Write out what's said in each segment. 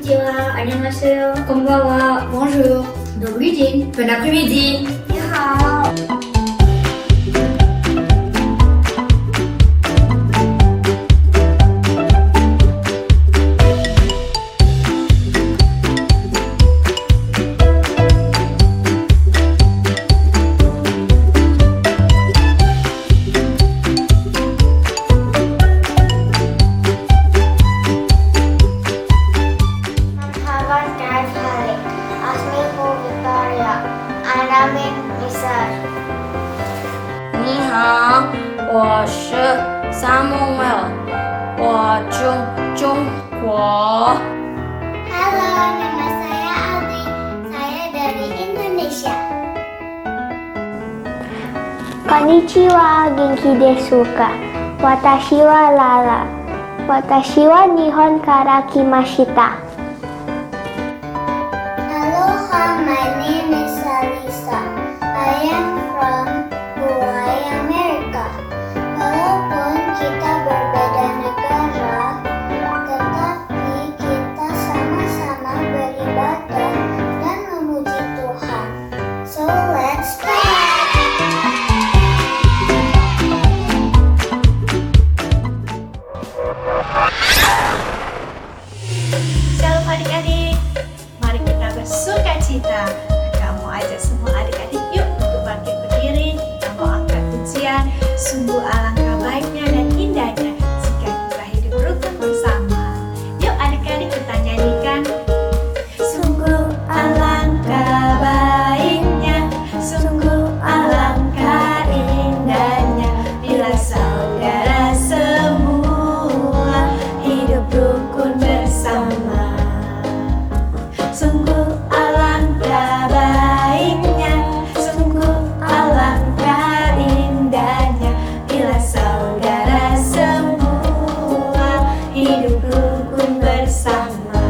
Konnichiwa, annyeonghaseyo, konbanwa, bonjour, добрый день, bon après-midi, ni hao. Ni hao, 我是 Samuel， 我住中国。 Halo, nama saya Aldi. Saya dari Indonesia. Konnichiwa, genki desu ka? Watashi wa Lala. Watashi wa Nihon kara kimashita. Aloha, my name is Alisa. I am from Hawaii, Amerika. Walaupun kita berbeda negara, tetapi kita sama-sama beribadah dan memuji Tuhan. So let's start! Shalom adik-adik, mari kita bersuka cita. Kamu ajak semua adik-adik yuk untuk bangkit berdiri. Kita mau angkat pujian. Sungguh alangkah baiknya dan indahnya jika kita hidup rukun bersama. Yuk adik-adik kita nyanyikan. Sungguh alangkah baiknya, sungguh alangkah indahnya bila saudara semua hidup rukun bersama. Sungguh alangkah baiknya, sungguh alangkah indahnya bila saudara semua hidup rukun bersama.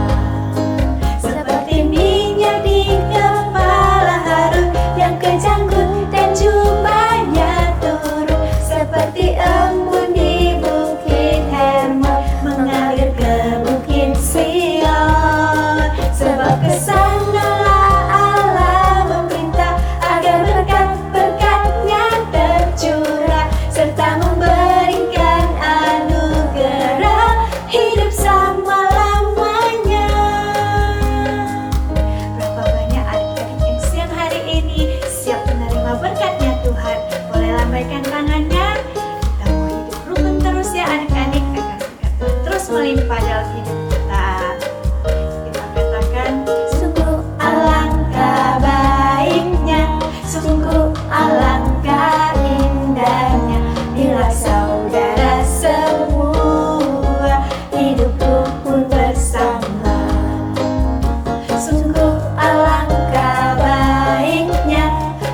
Seperti minyak di kepala Harun yang kejanggut dan jubahnya turun, seperti embun di bukit Hermon mengalir ke bukit Sion. Sebab kesanalah Allah memerintah agar berkat-berkat-Nya tercurah serta memberikan anugerah hidup selama-lamanya. Berapa banyak adik-adik yang siang hari ini siap menerima berkat-Nya Tuhan? Boleh lambaikan tangannya. Kita mau hidup rukun terus ya adik-adik agar berkat Tuhan terus melimpah dalam hidup kita. Kita katakan, sungguh alangkah baiknya, sungguh alangkah indahnya bila saudara semua hidup rukun bersama. Sungguh alangkah baiknya,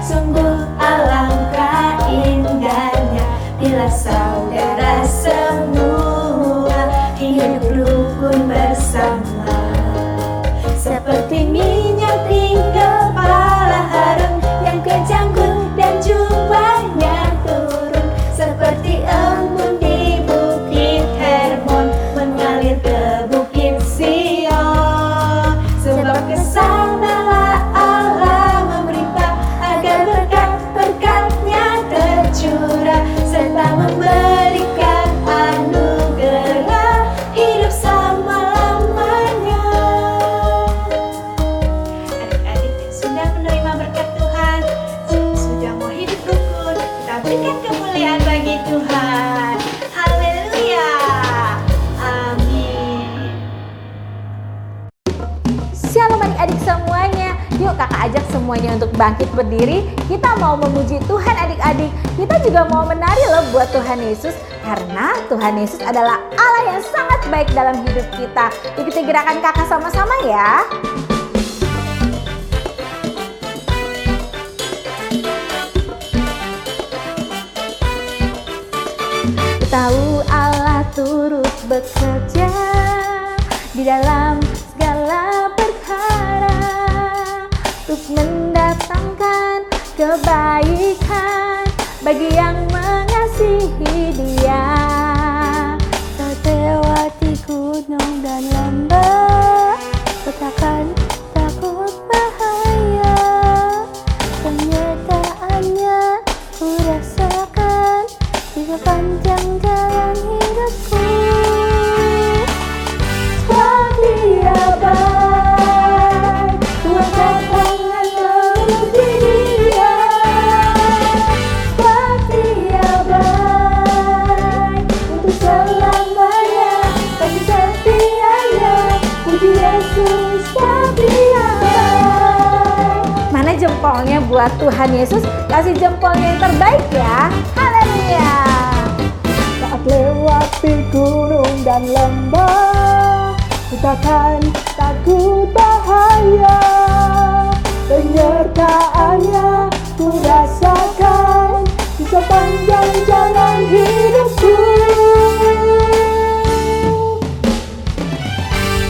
sungguh alangkah indahnya bila saudara semua hidup rukun bersama. Seperti minyak di kepala Harun yang kejanggut dan jubahnya turun, seperti embun di bukit Hermon mengalir ke bukit Sion. Sebab kesanalah Allah memerintah agar berkat-berkat-Nya tercurah serta memberikan anugerah hidup selama-lamanya. Adik-adik yang sudah menerima berkat Tuhan, sudah mau hidup rukun, kita berikan kemuliaan bagi Tuhan. Haleluya. Amin. Shalom adik-adik semuanya. Yuk kakak ajak semuanya untuk bangkit berdiri. Kita mau memuji Tuhan adik-adik. Kita juga mau menari loh buat Tuhan Yesus. Karena Tuhan Yesus adalah Allah yang sangat baik dalam hidup kita. Ikuti gerakan kakak sama-sama ya. Tahu Allah turut bekerja di dalam segala perkara untuk mendatangkan kebaikan bagi yang mengasihi Dia. Kau lewati gunung dan lembah, selamanya, kasih setianya, puji Yesus setia. Mana jempolnya buat Tuhan Yesus? Kasih jempolnya yang terbaik ya. Haleluya. Saat lewati gunung dan lembah, kita kan takut bahaya. Penyertaannya ku rasakan di sepanjang jalan hidupku.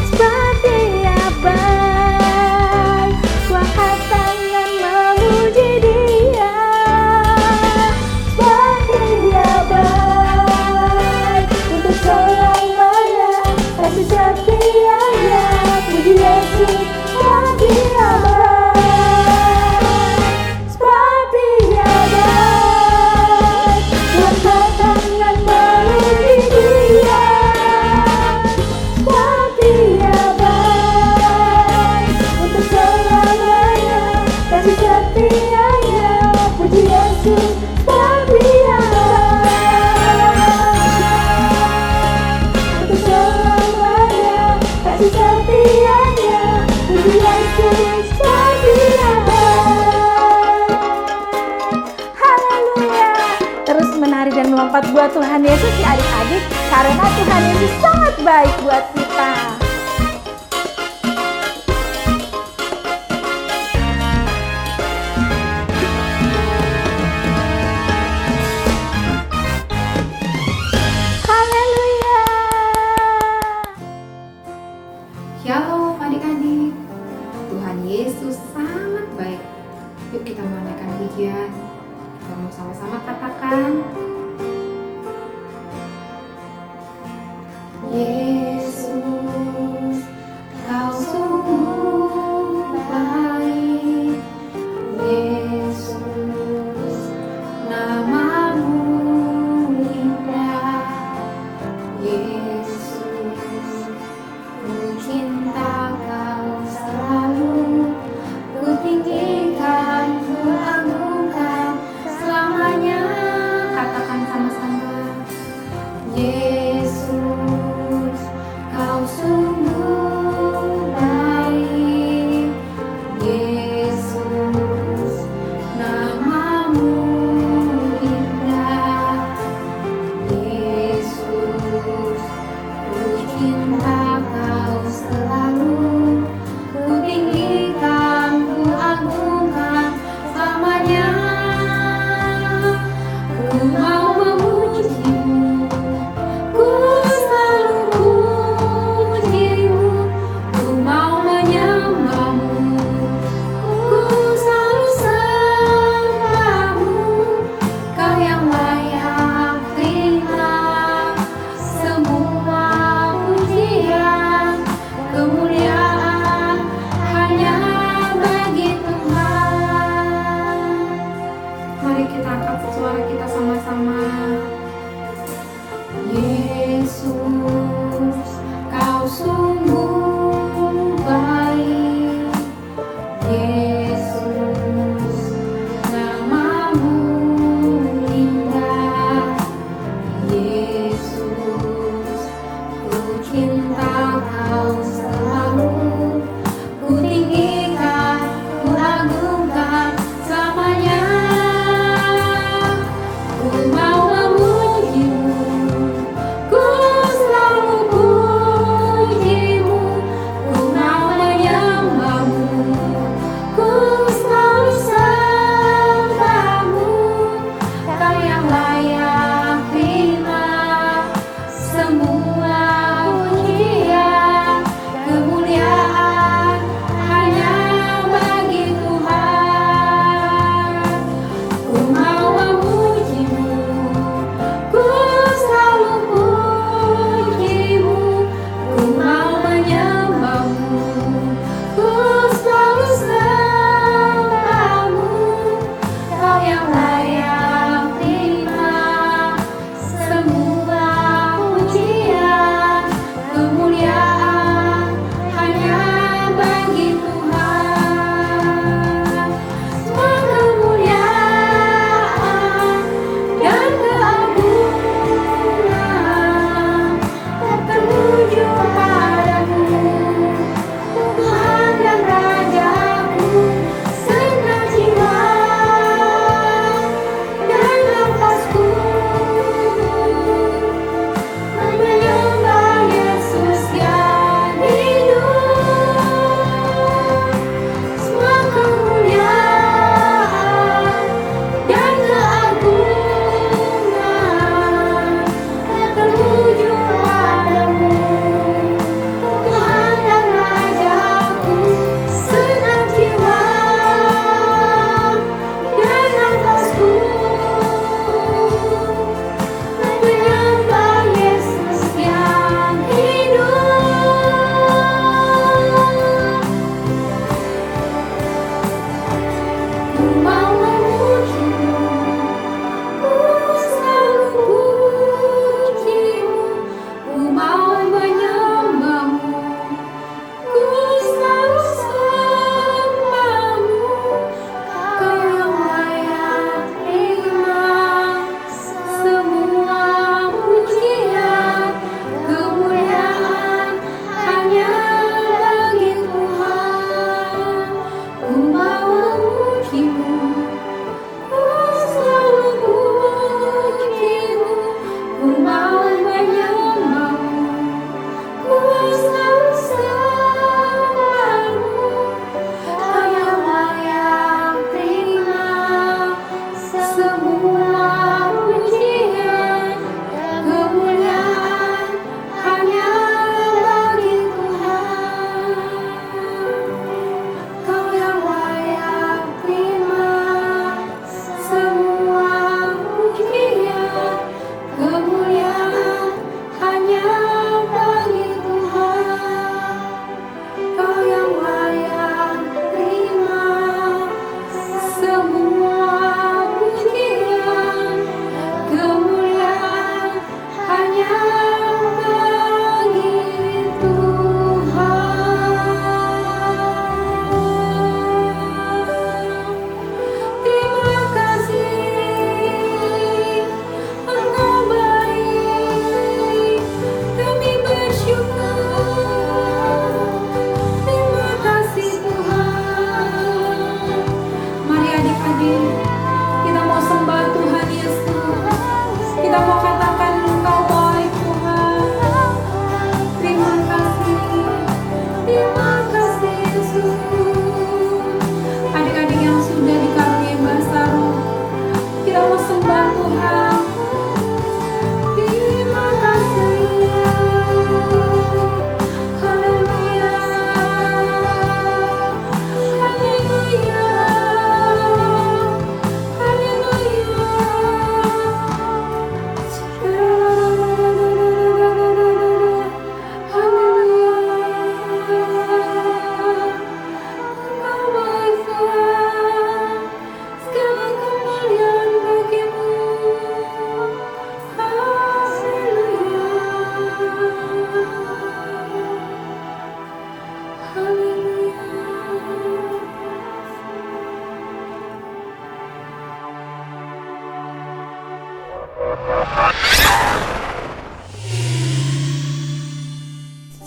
Seperti abai, kuangkat tangan memuji Dia. Seperti abai, untuk selamanya, kasih setianya, puji Yesus seperti abai. Seperti abai, kuangkat tangan memuji Dia. Seperti abai, untuk selamanya, kasih setianya, puji Yesus seperti abai. Untuk selamanya, kasih setianya, puji Yesus seperti abai. Haleluya. Terus menari dan melompat buat Tuhan Yesus ya adik-adik, karena Tuhan Yesus sangat baik buat kita. Haleluya. Shalom adik-adik, Tuhan Yesus sangat baik. Yuk kita menaikkan pujian. Kita mau sama-sama katakan, Yesus, Kau sungguh baik. Yesus, nama-Mu indah. Yesus, ku cinta Kau selalu, ku tinggikan, ku agungkan selamanya. Katakan sama-sama, Yesus, Kau sungguh baik. Yesus, nama-Mu indah. Yesus,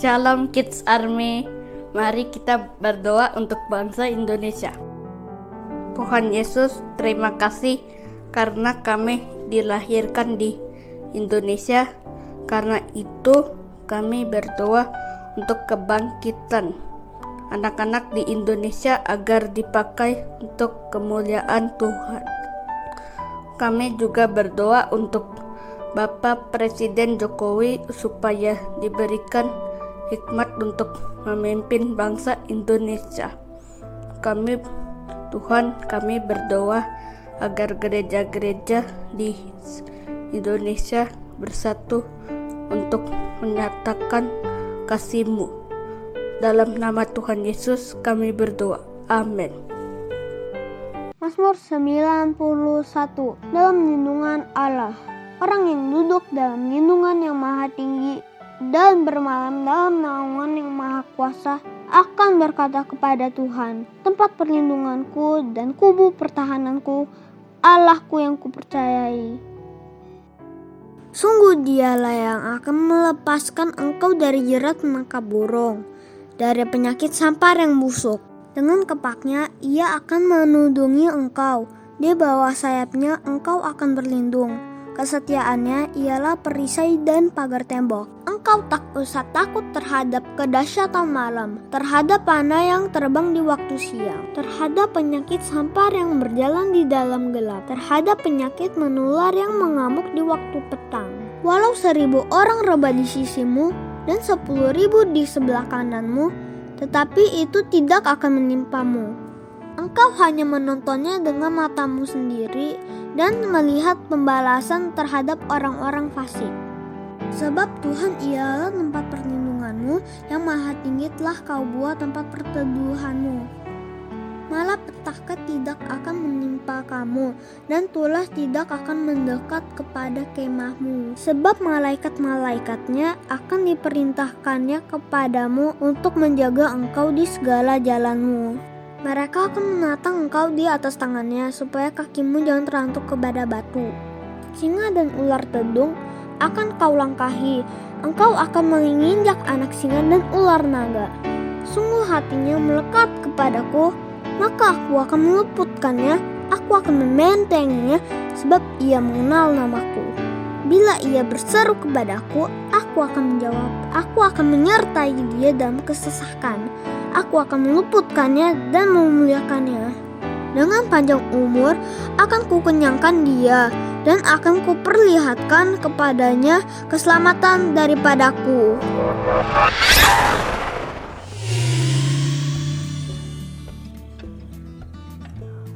Shalom Kids Army. Mari kita berdoa untuk bangsa Indonesia. Tuhan Yesus, terima kasih karena kami dilahirkan di Indonesia. Karena itu kami berdoa untuk kebangkitan anak-anak di Indonesia agar dipakai untuk kemuliaan Tuhan. Kami juga berdoa untuk Bapak Presiden Jokowi supaya diberikan hikmat untuk memimpin bangsa Indonesia. Tuhan, kami berdoa agar gereja-gereja di Indonesia bersatu untuk menyatakan kasih-Mu. Dalam nama Tuhan Yesus kami berdoa. Amin. Mazmur 91. Dalam lindungan Allah. Orang yang duduk dalam lindungan yang maha tinggi dan bermalam dalam naungan yang maha kuasa akan berkata kepada Tuhan, tempat perlindunganku dan kubu pertahananku, Allahku yang kupercayai. Sungguh Dialah yang akan melepaskan engkau dari jerat menangkap burung, dari penyakit sampar yang busuk. Dengan kepaknya Ia akan menudungi engkau, di bawah sayapnya engkau akan berlindung. Kesetiaannya ialah perisai dan pagar tembok. Engkau tak usah takut terhadap kedahsyatan malam, terhadap panah yang terbang di waktu siang, terhadap penyakit sampar yang berjalan di dalam gelap, terhadap penyakit menular yang mengamuk di waktu petang. Walau 1.000 orang rebah di sisimu dan 10.000 di sebelah kananmu, tetapi itu tidak akan menimpamu. Engkau hanya menontonnya dengan matamu sendiri dan melihat pembalasan terhadap orang-orang fasik. Sebab Tuhan ialah tempat perlindunganmu, yang maha tinggi telah kau buat tempat perteduhanmu. Malapetaka tidak akan menimpa kamu, dan tulah tidak akan mendekat kepada kemahmu. Sebab malaikat-malaikatnya akan diperintahkannya kepadamu untuk menjaga engkau di segala jalanmu. Mereka akan menatang engkau di atas tangannya, supaya kakimu jangan terantuk kepada batu. Singa dan ular tedung akan kau langkahi, engkau akan menginjak anak singa dan ular naga. Sungguh hatinya melekat kepadaku, maka aku akan meluputkannya, aku akan membentenginya, sebab ia mengenal namaku. Bila ia berseru kepadaku, aku akan menjawab, aku akan menyertai dia dalam kesesakan. Aku akan meluputkannya dan memuliakannya. Dengan panjang umur akan kukenyangkan dia, dan akan kuperlihatkan kepadanya keselamatan daripadaku.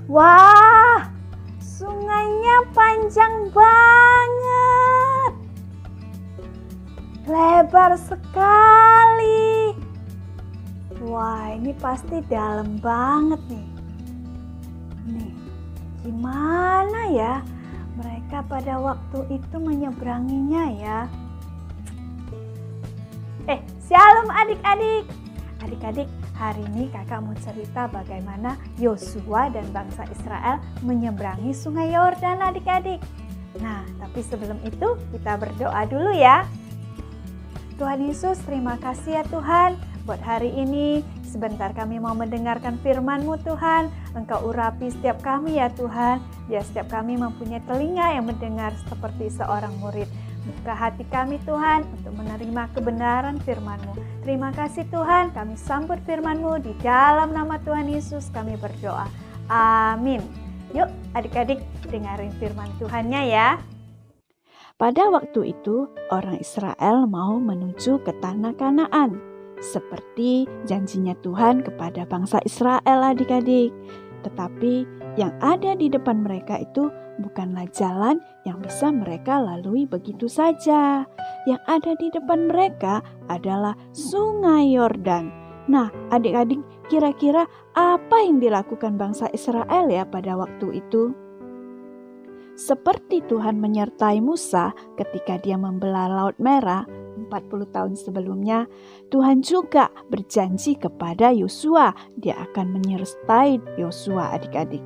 Wah, sungainya panjang banget. Lebar sekali. Wah, ini pasti dalam banget nih. Nih, gimana ya mereka pada waktu itu menyeberanginya ya? Shalom adik-adik. Adik-adik, hari ini kakak mau cerita bagaimana Yosua dan bangsa Israel menyeberangi sungai Yordan adik-adik. Nah, tapi sebelum itu kita berdoa dulu ya. Tuhan Yesus, terima kasih ya Tuhan. Buat hari ini, sebentar kami mau mendengarkan firman-Mu Tuhan. Engkau urapi setiap kami ya Tuhan. Biar setiap kami mempunyai telinga yang mendengar seperti seorang murid. Buka hati kami Tuhan untuk menerima kebenaran firman-Mu. Terima kasih Tuhan, kami sambut firman-Mu di dalam nama Tuhan Yesus kami berdoa. Amin. Yuk adik-adik dengarin firman Tuhannya ya. Pada waktu itu, orang Israel mau menuju ke tanah Kanaan, seperti janjinya Tuhan kepada bangsa Israel adik-adik. Tetapi yang ada di depan mereka itu bukanlah jalan yang bisa mereka lalui begitu saja. Yang ada di depan mereka adalah sungai Yordan. Nah, adik-adik, kira-kira apa yang dilakukan bangsa Israel ya pada waktu itu? Seperti Tuhan menyertai Musa ketika dia membelah Laut Merah 40 tahun sebelumnya, Tuhan juga berjanji kepada Yosua, dia akan menyertai Yosua adik-adik.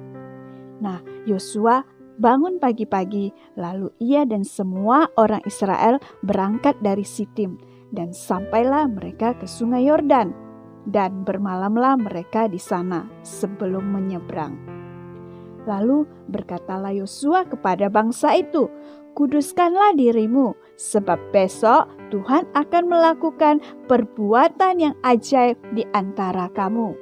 Nah, Yosua bangun pagi-pagi, lalu ia dan semua orang Israel berangkat dari Sitim. dan sampailah mereka ke Sungai Yordan, dan bermalamlah mereka di sana sebelum menyeberang. Lalu berkatalah Yosua kepada bangsa itu, "Kuduskanlah dirimu, sebab besok Tuhan akan melakukan perbuatan yang ajaib di antara kamu."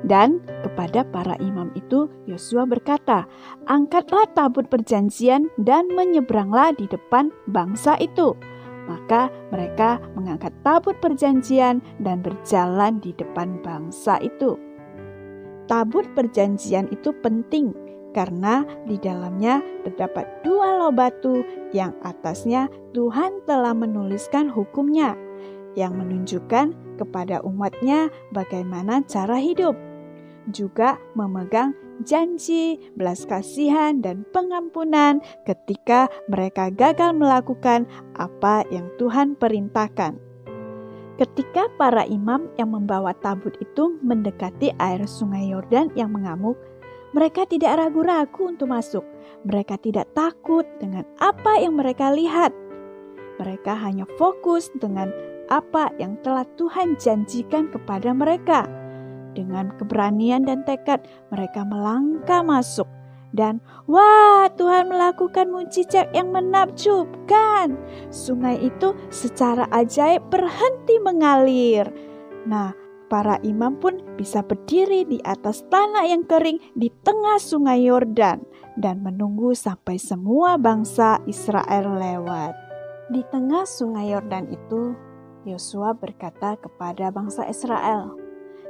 Dan kepada para imam itu Yosua berkata, "Angkatlah tabut perjanjian dan menyeberanglah di depan bangsa itu." Maka mereka mengangkat tabut perjanjian dan berjalan di depan bangsa itu. Tabut perjanjian itu penting karena di dalamnya terdapat 2 loh batu yang atasnya Tuhan telah menuliskan hukumnya, yang menunjukkan kepada umatnya bagaimana cara hidup. Juga memegang janji, belas kasihan, dan pengampunan ketika mereka gagal melakukan apa yang Tuhan perintahkan. Ketika para imam yang membawa tabut itu mendekati air Sungai Yordan yang mengamuk, mereka tidak ragu-ragu untuk masuk. Mereka tidak takut dengan apa yang mereka lihat. Mereka hanya fokus dengan apa yang telah Tuhan janjikan kepada mereka. Dengan keberanian dan tekad, mereka melangkah masuk. Dan wah, Tuhan melakukan mukjizat yang menakjubkan. Sungai itu secara ajaib berhenti mengalir. Nah, para imam pun bisa berdiri di atas tanah yang kering di tengah Sungai Yordan dan menunggu sampai semua bangsa Israel lewat. Di tengah Sungai Yordan itu, Yosua berkata kepada bangsa Israel,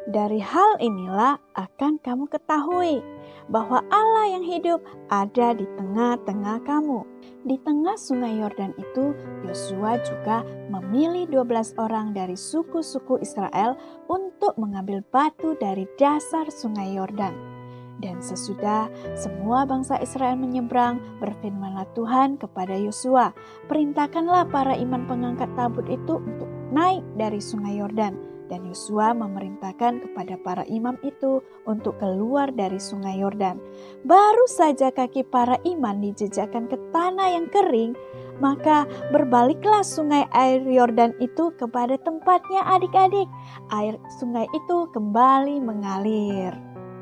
"Dari hal inilah akan kamu ketahui bahwa Allah yang hidup ada di tengah-tengah kamu." Di tengah Sungai Yordan itu, Yosua juga memilih 12 orang dari suku-suku Israel untuk mengambil batu dari dasar Sungai Yordan. Dan sesudah semua bangsa Israel menyeberang, berfirmanlah Tuhan kepada Yosua, "Perintahkanlah para imam pengangkat tabut itu untuk naik dari Sungai Yordan." Dan Yosua memerintahkan kepada para imam itu untuk keluar dari Sungai Yordan. Baru saja kaki para imam dijejakkan ke tanah yang kering, maka berbaliklah sungai air Yordan itu kepada tempatnya adik-adik. Air sungai itu kembali mengalir.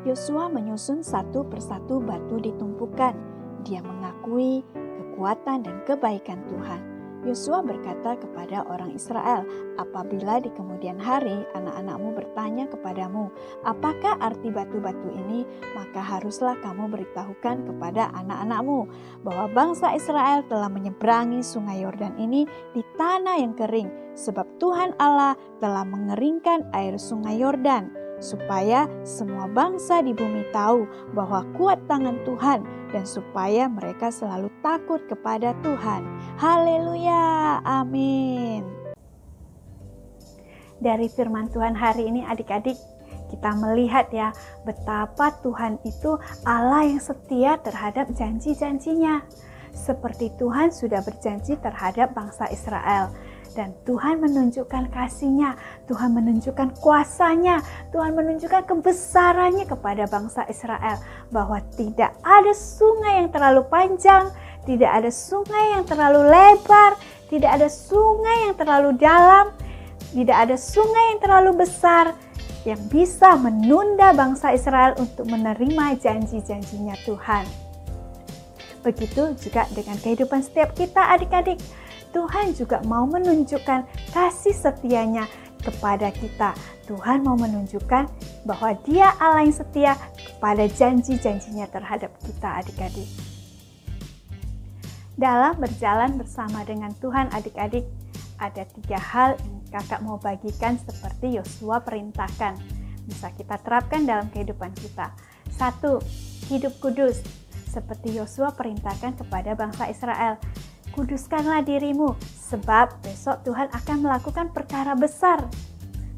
Yosua menyusun satu persatu batu ditumpukan. Dia mengakui kekuatan dan kebaikan Tuhan. Yosua berkata kepada orang Israel, "Apabila di kemudian hari anak-anakmu bertanya kepadamu, apakah arti batu-batu ini, maka haruslah kamu beritahukan kepada anak-anakmu bahwa bangsa Israel telah menyeberangi Sungai Yordan ini di tanah yang kering, sebab Tuhan Allah telah mengeringkan air Sungai Yordan, supaya semua bangsa di bumi tahu bahwa kuat tangan Tuhan dan supaya mereka selalu takut kepada Tuhan." Haleluya, amin. Dari firman Tuhan hari ini adik-adik, kita melihat ya betapa Tuhan itu Allah yang setia terhadap janji-janjinya. Seperti Tuhan sudah berjanji terhadap bangsa Israel. Dan Tuhan menunjukkan kasih-Nya, Tuhan menunjukkan kuasa-Nya, Tuhan menunjukkan kebesarannya kepada bangsa Israel. Bahwa tidak ada sungai yang terlalu panjang, tidak ada sungai yang terlalu lebar, tidak ada sungai yang terlalu dalam, tidak ada sungai yang terlalu besar yang bisa menunda bangsa Israel untuk menerima janji-janjinya Tuhan. Begitu juga dengan kehidupan setiap kita adik-adik. Tuhan juga mau menunjukkan kasih setia-Nya kepada kita. Tuhan mau menunjukkan bahwa Dia Allah yang setia kepada janji-janjinya terhadap kita adik-adik. Dalam berjalan bersama dengan Tuhan adik-adik, ada 3 hal yang kakak mau bagikan seperti Yosua perintahkan. Bisa kita terapkan dalam kehidupan kita. 1. Hidup kudus. Seperti Yosua perintahkan kepada bangsa Israel. Kuduskanlah dirimu, sebab besok Tuhan akan melakukan perkara besar.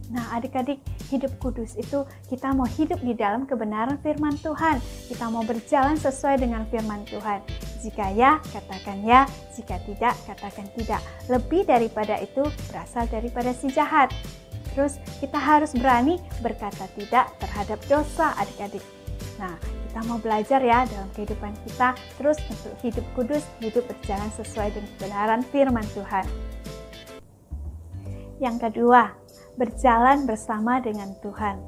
Nah adik-adik, hidup kudus itu kita mau hidup di dalam kebenaran firman Tuhan. Kita mau berjalan sesuai dengan firman Tuhan. Jika ya, katakan ya. Jika tidak, katakan tidak. Lebih daripada itu berasal daripada si jahat. Terus kita harus berani berkata tidak terhadap dosa adik-adik. Nah, kita mau belajar ya dalam kehidupan kita terus untuk hidup kudus, hidup berjalan sesuai dengan kebenaran firman Tuhan. Yang kedua, berjalan bersama dengan Tuhan.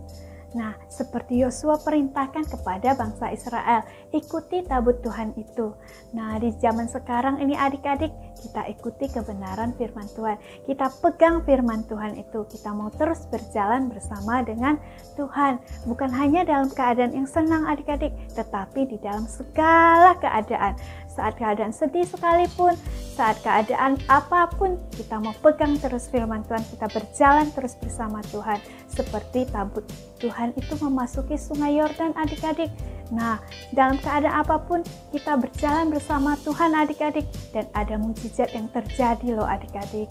Nah, seperti Yosua perintahkan kepada bangsa Israel, ikuti tabut Tuhan itu. Nah, di zaman sekarang ini adik-adik, kita ikuti kebenaran firman Tuhan. Kita pegang firman Tuhan itu. Kita mau terus berjalan bersama dengan Tuhan. Bukan hanya dalam keadaan yang senang adik-adik, tetapi di dalam segala keadaan. Saat keadaan sedih sekalipun, saat keadaan apapun, kita mau pegang terus firman Tuhan, kita berjalan terus bersama Tuhan. Seperti tabut Tuhan itu memasuki sungai Yordan adik-adik. Nah, dalam keadaan apapun, kita berjalan bersama Tuhan adik-adik. Dan ada mukjizat yang terjadi loh adik-adik.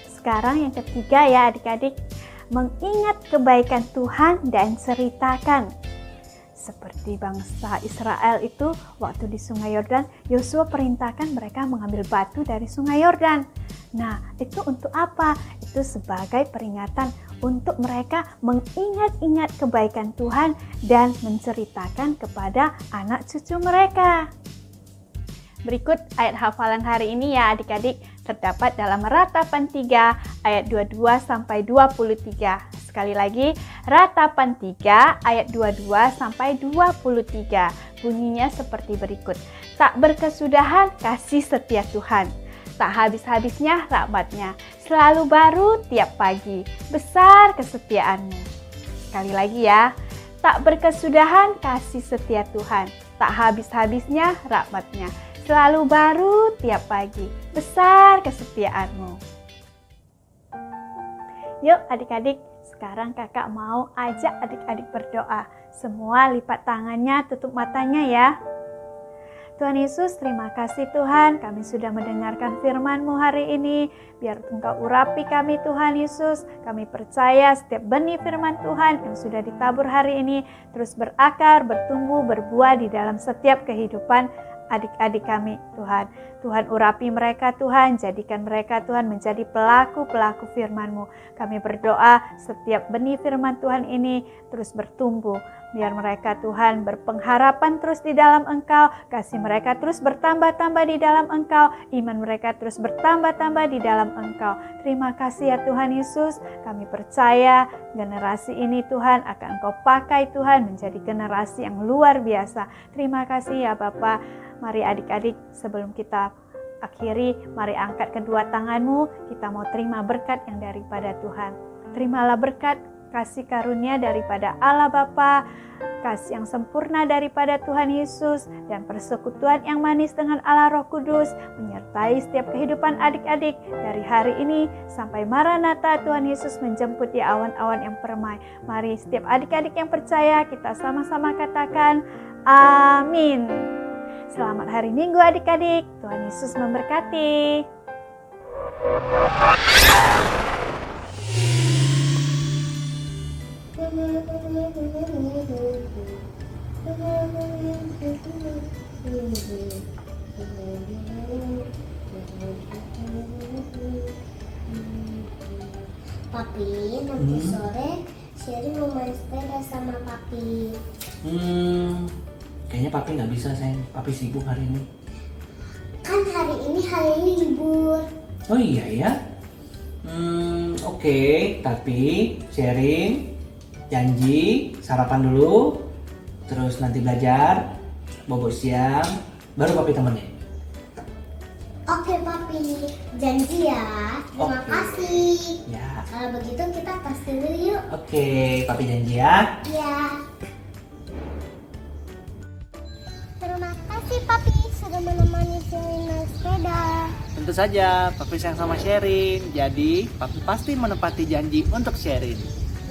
Sekarang yang ketiga ya adik-adik, mengingat kebaikan Tuhan dan ceritakan. Seperti bangsa Israel itu waktu di sungai Yordan, Yosua perintahkan mereka mengambil batu dari sungai Yordan. Nah, itu untuk apa? Itu sebagai peringatan untuk mereka mengingat-ingat kebaikan Tuhan dan menceritakan kepada anak cucu mereka. Berikut ayat hafalan hari ini ya adik-adik, terdapat dalam Ratapan 3 ayat 22 sampai 23. Sekali lagi, Ratapan 3 ayat 22 sampai 23. Bunyinya seperti berikut. Tak berkesudahan kasih setia Tuhan, tak habis-habisnya rahmat-Nya, selalu baru tiap pagi, besar kesetiaan-Mu. Sekali lagi ya, tak berkesudahan kasih setia Tuhan, tak habis-habisnya rahmat-Nya, selalu baru tiap pagi, besar kesetiaan-Mu. Yuk adik-adik, sekarang kakak mau ajak adik-adik berdoa. Semua lipat tangannya, tutup matanya ya. Tuhan Yesus, terima kasih Tuhan, kami sudah mendengarkan firman-Mu hari ini. Biar Engkau urapi kami Tuhan Yesus. Kami percaya setiap benih firman Tuhan yang sudah ditabur hari ini terus berakar, bertumbuh, berbuah di dalam setiap kehidupan adik-adik kami Tuhan. Tuhan urapi mereka Tuhan, jadikan mereka Tuhan menjadi pelaku-pelaku firman-Mu. Kami berdoa setiap benih firman Tuhan ini terus bertumbuh. Biar mereka Tuhan berpengharapan terus di dalam Engkau, kasih mereka terus bertambah-tambah di dalam Engkau, iman mereka terus bertambah-tambah di dalam Engkau. Terima kasih ya Tuhan Yesus, kami percaya generasi ini Tuhan akan Engkau pakai Tuhan menjadi generasi yang luar biasa. Terima kasih ya Bapa. Mari adik-adik sebelum kita akhiri, mari angkat kedua tanganmu, kita mau terima berkat yang daripada Tuhan. Terimalah berkat kasih karunia daripada Allah Bapa, kasih yang sempurna daripada Tuhan Yesus, dan persekutuan yang manis dengan Allah Roh Kudus menyertai setiap kehidupan adik-adik dari hari ini sampai Maranatha Tuhan Yesus menjemput di awan-awan yang permai. Mari setiap adik-adik yang percaya kita sama-sama katakan amin. Selamat hari Minggu adik-adik, Tuhan Yesus memberkati. Papi, nanti sore Sherry mau main sepeda sama Papi. Kayaknya Papi nggak bisa sayang, Papi sibuk hari ini. Kan hari ini libur. Oh iya ya. Oke, tapi sharing, janji, sarapan dulu, terus nanti belajar, bobo siang, baru Papi temenin. Oke Papi, janji ya. Terima kasih. Ya. Kalau begitu kita tes dulu yuk. Oke, Papi janji ya. Iya. Terima kasih Papi sudah menemani Sherry naik sepeda. Tentu saja, Papi sayang sama Sherin. Jadi, Papi pasti menepati janji untuk Sherin.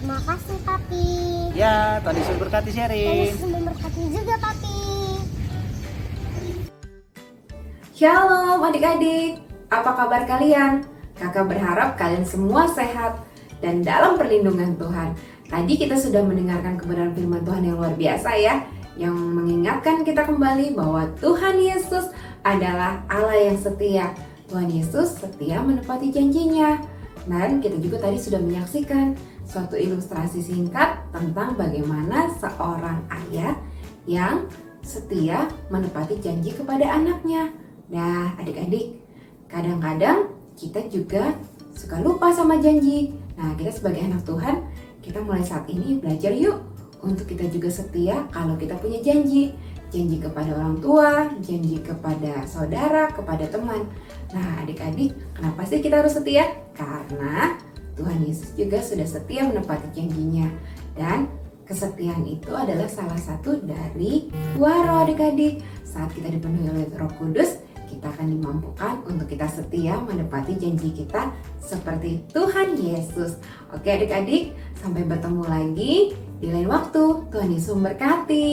Terima kasih Papi. Ya, Tuhan Yesus berkati Tuhan Sherin. Yesus memberkati juga Papi. Shalom adik-adik, apa kabar kalian? Kakak berharap kalian semua sehat dan dalam perlindungan Tuhan. Tadi kita sudah mendengarkan kebenaran firman Tuhan yang luar biasa ya, yang mengingatkan kita kembali bahwa Tuhan Yesus adalah Allah yang setia. Tuhan Yesus setia menepati janjinya. Dan kita juga tadi sudah menyaksikan suatu ilustrasi singkat tentang bagaimana seorang ayah yang setia menepati janji kepada anaknya. Nah, adik-adik, kadang-kadang kita juga suka lupa sama janji. Nah, kita sebagai anak Tuhan, kita mulai saat ini belajar yuk untuk kita juga setia kalau kita punya janji. Janji kepada orang tua, janji kepada saudara, kepada teman. Nah, adik-adik, kenapa sih kita harus setia? Karena Tuhan Yesus juga sudah setia menepati janjinya. Dan kesetiaan itu adalah salah satu dari buah roh adik-adik. Saat kita dipenuhi oleh Roh Kudus, kita akan dimampukan untuk kita setia menepati janji kita seperti Tuhan Yesus. Oke adik-adik, sampai bertemu lagi di lain waktu. Tuhan Yesus memberkati.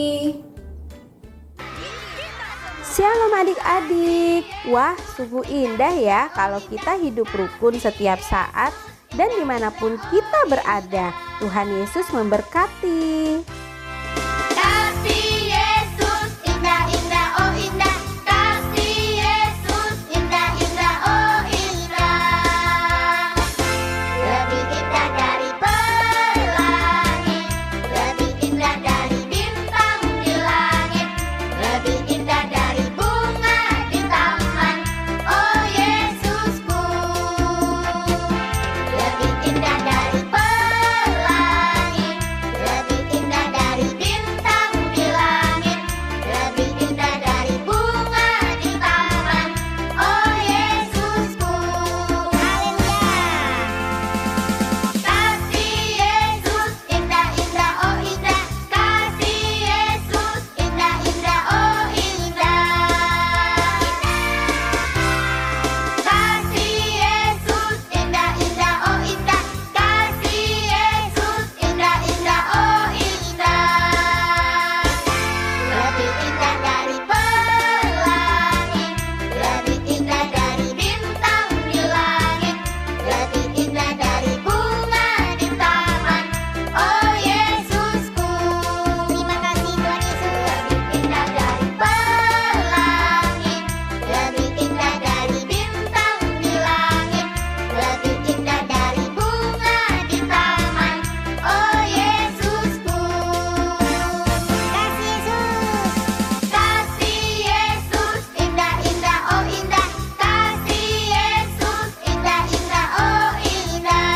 Shalom adik-adik. Wah, sungguh indah ya kalau kita hidup rukun setiap saat dan dimanapun kita berada. Tuhan Yesus memberkati. Kasih Yesus indah-indah, oh indah. Kasih Yesus indah-indah, oh indah. Lebih indah dari pelangi, lebih indah dari bintang di langit, lebih indah dari bunga di taman, oh Yesusku. Lebih indah dari pelangi, lebih indah dari bintang di langit, lebih indah dari bunga di taman, oh Yesusku. Haleluya. Kasih Yesus indah-indah, oh indah. Kasih Yesus indah-indah, oh indah. Kasih Yesus indah-indah, oh indah. Kasih Yesus indah-indah, oh indah. Lebih indah dari pelangi, lebih indah dari bintang di langit, lebih indah dari bunga di taman, oh Yesusku. Terima kasih Tuhan Yesus. Lebih indah dari pelangi, lebih indah dari bintang di langit, lebih indah dari bunga di taman, oh Yesusku. Kasih Yesus. Kasih Yesus indah-indah, oh indah. Kasih Yesus indah-indah, oh indah.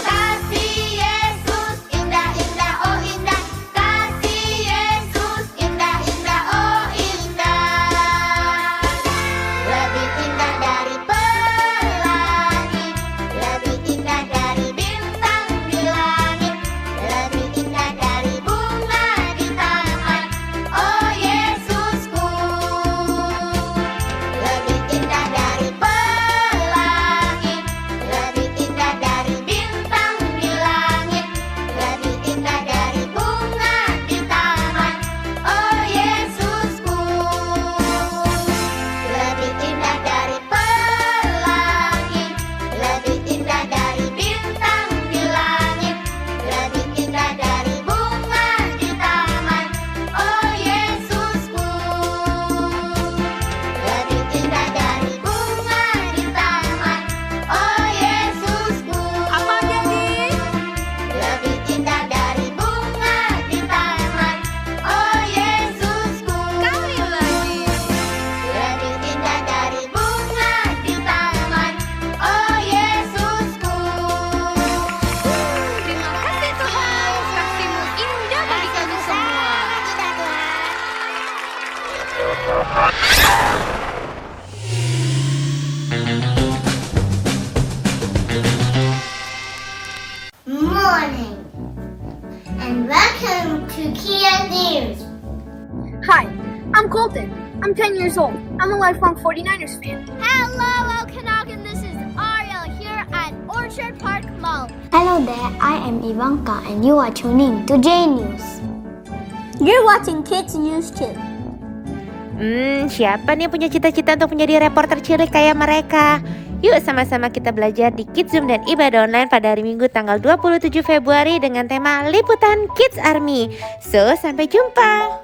Kasih Yesus indah-indah, oh indah. Kasih Yesus indah-indah, oh indah. Lebih indah dari pelangi, lebih indah dari bintang di langit, lebih indah dari bunga di taman, oh Yesusku. Lebih indah dari pelangi, lebih indah dari bintang di langit, lebih indah dari bunga di taman, oh Yesusku. Lebih indah dari pelangi, lebih indah dari bintang di langit, lebih indah dari bunga di taman, oh Yesusku. Lebih indah dari bunga di taman, oh Yesusku. Apa jadi? Lebih indah dari bunga di taman, oh Yesusku. Kali lagi. Lebih indah dari bunga di taman, oh Yesusku. Terima kasih Tuhan, kasih-Mu indah bagi kami semua. Morning and welcome to Kia News. Hi, I'm Colton. I'm 10 years old. I'm a lifelong 49ers fan. Hello, Okanagan. This is Ariel here at Orchard Park Mall. Hello there, I am Ivanka and you are tuning to J News. You're watching Kids News too. Siapa nih punya cita-cita untuk menjadi reporter cilik kayak mereka? Yuk sama-sama kita belajar di Kids Zoom dan ibadah online pada hari Minggu tanggal 27 Februari dengan tema Liputan Kids Army. So, sampai jumpa.